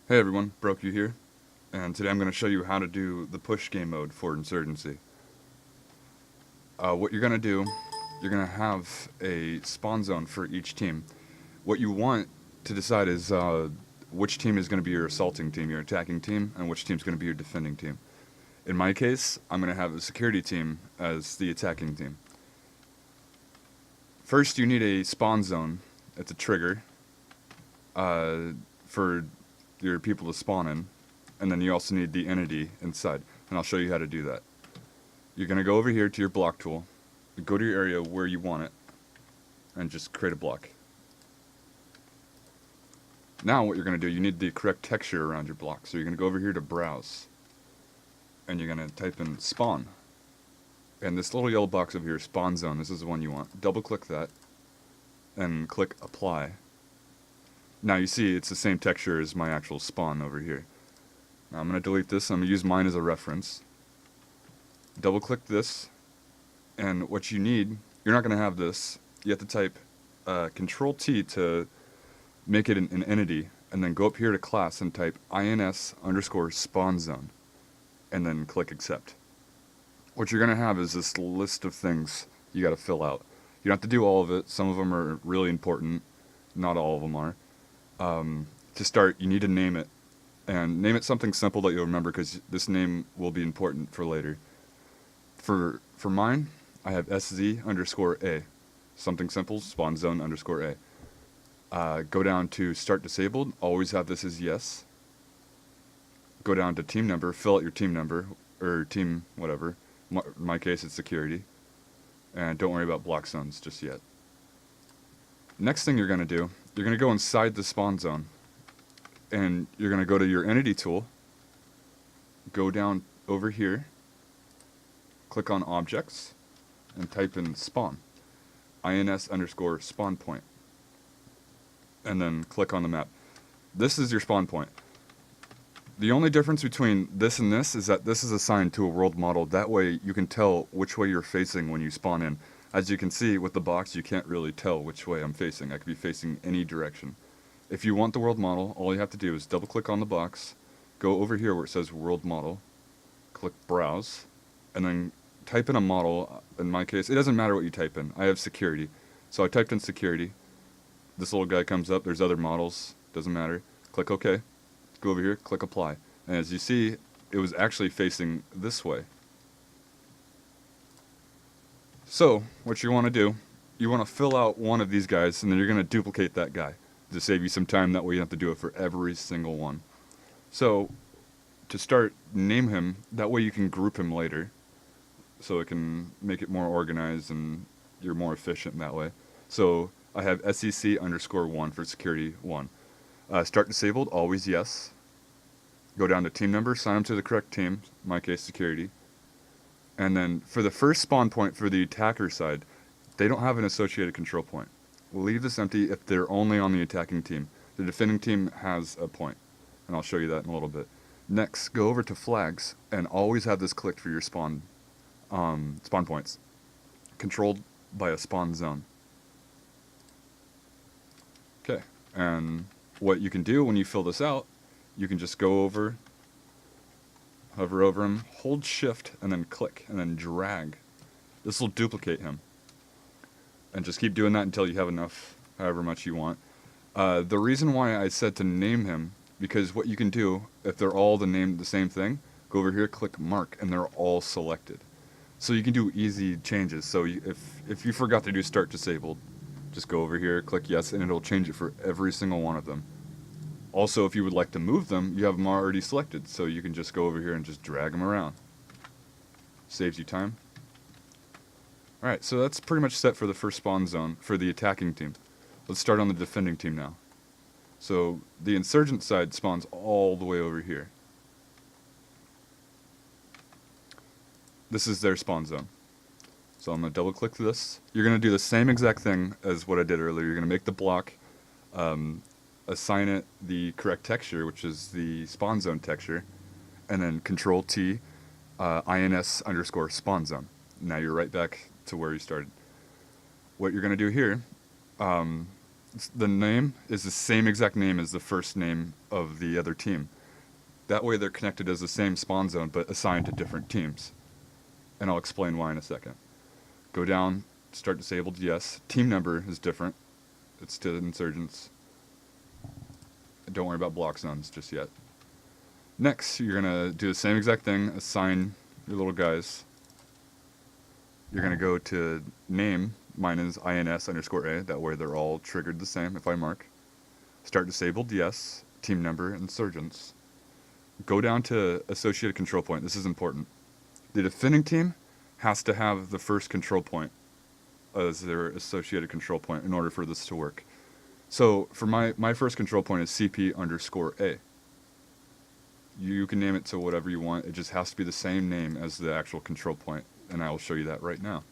Hey everyone, BroQ here, and today I'm going to show you how to do the push game mode for Insurgency. What you're going to do, you're going to have a spawn zone for each team. What you want to decide is which team is going to be your assaulting team, your attacking team, and which team is going to be your defending team. In my case, I'm going to have the security team as the attacking team. First, you need a spawn zone. It's a trigger for your people to spawn in, and then you also need the entity inside, and I'll show you how to do that. You're going to go over here to your block tool, go to your area where you want it, and just create a block. Now what you're going to do, you need the correct texture around your block, so you're going to go over here to browse, and you're going to type in spawn, and this little yellow box over here, spawn zone, this is the one you want. Double click that, and click apply. Now you see it's the same texture as my actual spawn over here. Now I'm going to delete this. I'm going to use mine as a reference. Double click this, and what you need, you're not going to have this. You have to type Control T to make it an entity, and then go up here to class and type ins_spawn zone, and then click accept. What you're going to have is this list of things you got to fill out. You don't have to do all of it. Some of them are really important. Not all of them are. To start, you need to name it, and name it something simple that you'll remember, because this name will be important for later. For mine, I have SZ_A, something simple, spawn zone _A. Go down to start disabled, always have this as yes. Go down to team number, fill out your team number, or team whatever. In my case, it's security. And don't worry about block zones just yet. Next thing you're going to do, you're going to go inside the spawn zone, and you're going to go to your entity tool, go down over here, click on objects, and type in spawn, ins_spawn point, and then click on the map. This is your spawn point. The only difference between this and this is that this is assigned to a world model. That way you can tell which way you're facing when you spawn in. As you can see with the box, you can't really tell which way I'm facing. I could be facing any direction. If you want the world model, all you have to do is double click on the box, go over here where it says world model, click browse, and then type in a model. In my case, it doesn't matter what you type in. I have security. So I typed in security. This little guy comes up. There's other models. Doesn't matter. Click OK. Go over here, click apply. And as you see, it was actually facing this way. So, what you want to do, you want to fill out one of these guys, and then you're going to duplicate that guy to save you some time. That way you don't have to do it for every single one. So, to start, name him. That way you can group him later, so it can make it more organized and you're more efficient that way. So, I have SEC_1 for security 1. Start disabled, always yes. Go down to team number, sign them to the correct team, in my case security. And then for the first spawn point for the attacker side, they don't have an associated control point. We'll leave this empty if they're only on the attacking team. The defending team has a point, and I'll show you that in a little bit. Next, go over to flags, and always have this clicked for your spawn points, controlled by a spawn zone. Okay, and what you can do when you fill this out, you can just go over, hover over him, hold shift, and then click, and then drag. This will duplicate him. And just keep doing that until you have enough, however much you want. The reason why I said to name him, because what you can do, if they're all the same thing, go over here, click mark, and they're all selected. So you can do easy changes. So if you forgot to do start disabled, just go over here, click yes, and it'll change it for every single one of them. Also, if you would like to move them, you have them already selected, so you can just go over here and just drag them around. Saves you time. Alright, so that's pretty much set for the first spawn zone for the attacking team. Let's start on the defending team now. So, the insurgent side spawns all the way over here. This is their spawn zone. So I'm going to double click this. You're going to do the same exact thing as what I did earlier. You're going to make the block, assign it the correct texture, which is the spawn zone texture, and then Control T, ins_spawn zone. Now you're right back to where you started. What you're going to do here, the name is the same exact name as the first name of the other team. That way they're connected as the same spawn zone, but assigned to different teams. And I'll explain why in a second. Go down, start disabled, yes. Team number is different. It's to insurgents. Don't worry about block zones just yet. Next, you're going to do the same exact thing, assign your little guys. You're going to go to name, mine is INS_A, that way they're all triggered the same if I mark. Start disabled, yes. Team number, insurgents. Go down to associated control point. This is important. The defending team has to have the first control point as their associated control point in order for this to work. So for my first control point is CP_A. You can name it to whatever you want. It just has to be the same name as the actual control point, and I will show you that right now.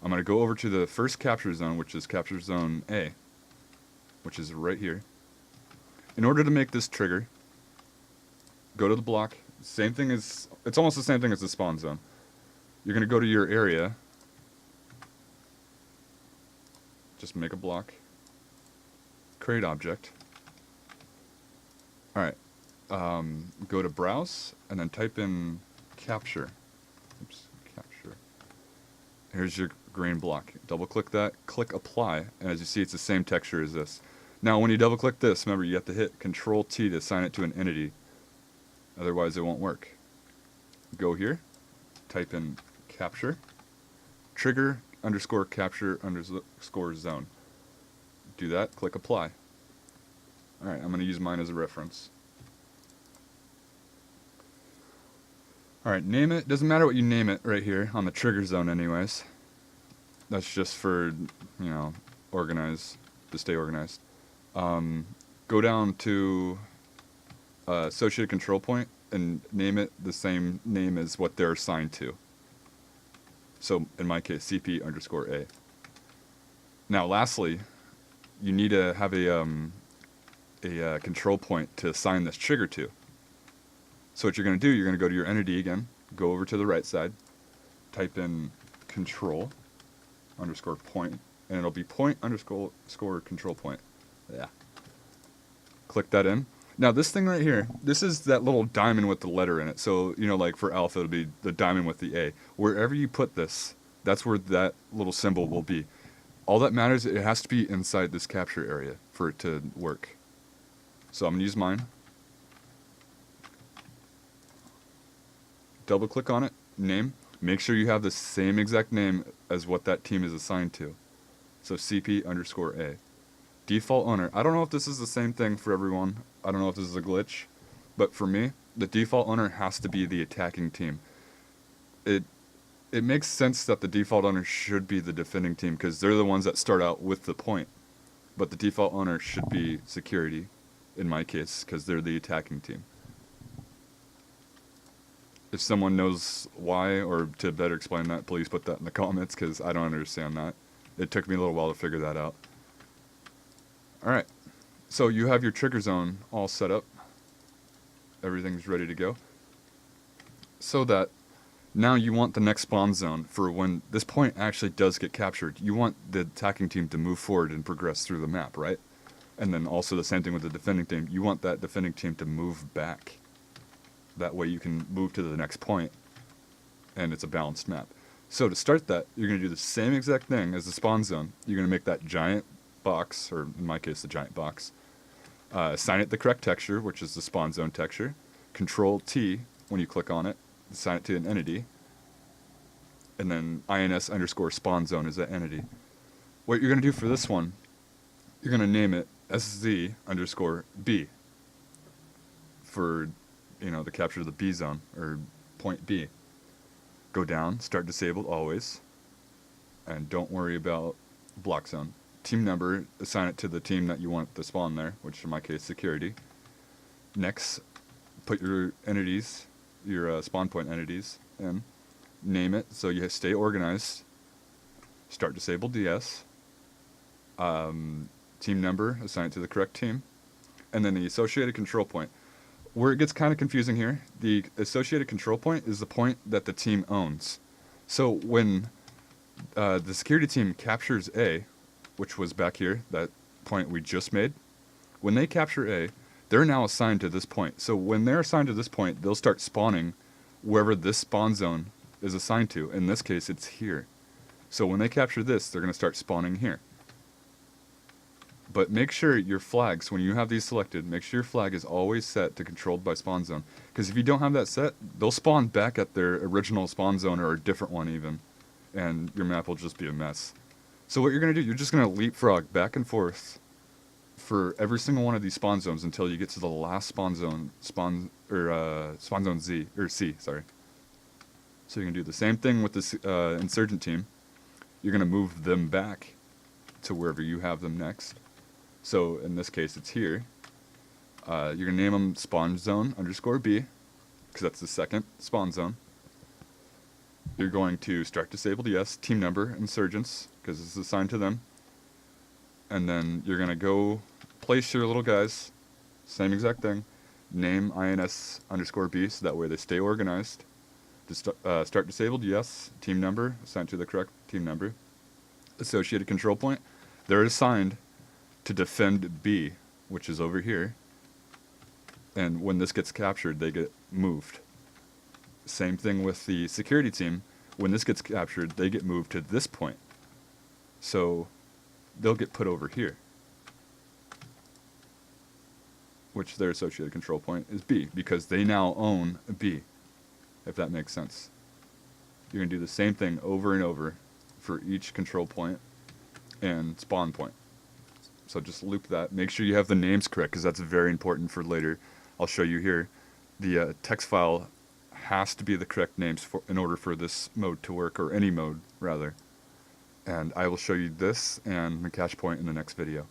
I'm going to go over to the first capture zone, which is capture zone A, which is right here. In order to make this trigger, go to the block. Same thing as, it's almost the same thing as the spawn zone. You're going to go to your area. Just make a block. Create object. Alright. Go to browse and then type in capture. Oops, capture. Here's your green block. Double click that, click apply, and as you see it's the same texture as this. Now when you double click this, remember you have to hit Control T to assign it to an entity. Otherwise it won't work. Go here, type in capture, trigger _ capture _ zone. Do that, click apply. Alright, I'm going to use mine as a reference. Alright, name it. Doesn't matter what you name it right here on the trigger zone anyways. That's just for, you know, to stay organized. Go down to associated control point and name it the same name as what they're assigned to. So in my case, CP_A. Now lastly, you need to have a control point to assign this trigger to. So what you're going to do, you're going to go to your entity again, go over to the right side, type in control _point, and it'll be point _ control point. Yeah. Click that in. Now this thing right here, this is that little diamond with the letter in it. So, you know, like for alpha, it'll be the diamond with the A. Wherever you put this, that's where that little symbol will be. All that matters, it has to be inside this capture area for it to work. So I'm going to use mine. Double click on it, name. Make sure you have the same exact name as what that team is assigned to. So CP_A. Default owner. I don't know if this is the same thing for everyone. I don't know if this is a glitch. But for me, the default owner has to be the attacking team. It makes sense that the default owner should be the defending team because they're the ones that start out with the point. But the default owner should be security, in my case, because they're the attacking team. If someone knows why, or to better explain that, please put that in the comments, because I don't understand that. It took me a little while to figure that out. Alright, so you have your trigger zone all set up. Everything's ready to go. So that now you want the next spawn zone for when this point actually does get captured. You want the attacking team to move forward and progress through the map, right? And then also the same thing with the defending team. You want that defending team to move back. That way you can move to the next point, and it's a balanced map. So to start that, you're going to do the same exact thing as the spawn zone. You're going to make that giant box, or in my case, the giant box. Assign it the correct texture, which is the spawn zone texture. Control T when you click on it. Assign it to an entity. And then INS_spawn zone is that entity. What you're going to do for this one, you're going to name it SZ_B for, you know, the capture of the B zone, or point B. Go down, start disabled always, and don't worry about block zone. Team number, assign it to the team that you want to spawn there, which in my case, security. Next, put your entities, your spawn point entities in. Name it so you stay organized. Start disabled, yes. Team number, assign it to the correct team. And then the associated control point. Where it gets kind of confusing here, the associated control point is the point that the team owns. So when the security team captures A, which was back here, that point we just made. When they capture A, they're now assigned to this point. So when they're assigned to this point, they'll start spawning wherever this spawn zone is assigned to. In this case, it's here. So when they capture this, they're going to start spawning here. But make sure your flags, when you have these selected, make sure your flag is always set to controlled by spawn zone. Because if you don't have that set, they'll spawn back at their original spawn zone or a different one even. And your map will just be a mess. So what you're going to do, you're just going to leapfrog back and forth for every single one of these spawn zones until you get to the last spawn zone, spawn zone C, sorry. So you can do the same thing with this insurgent team. You're going to move them back to wherever you have them next. So in this case, it's here. You're going to name them spawn zone _ B, because that's the second spawn zone. You're going to strike disabled yes, team number, insurgents, because it's assigned to them. And then you're going to go place your little guys, same exact thing, name INS _ B, so that way they stay organized. Start disabled yes, team number, assigned to the correct team number. Associated control point, they're assigned to defend B, which is over here. And when this gets captured, they get moved. Same thing with the security team. When this gets captured, they get moved to this point. So they'll get put over here, which their associated control point is B, because they now own B, if that makes sense. You're going to do the same thing over and over for each control point and spawn point. So just loop that. Make sure you have the names correct, because that's very important for later. I'll show you here. The text file has to be the correct names in order for this mode to work, or any mode, rather. And I will show you this and the cache point in the next video.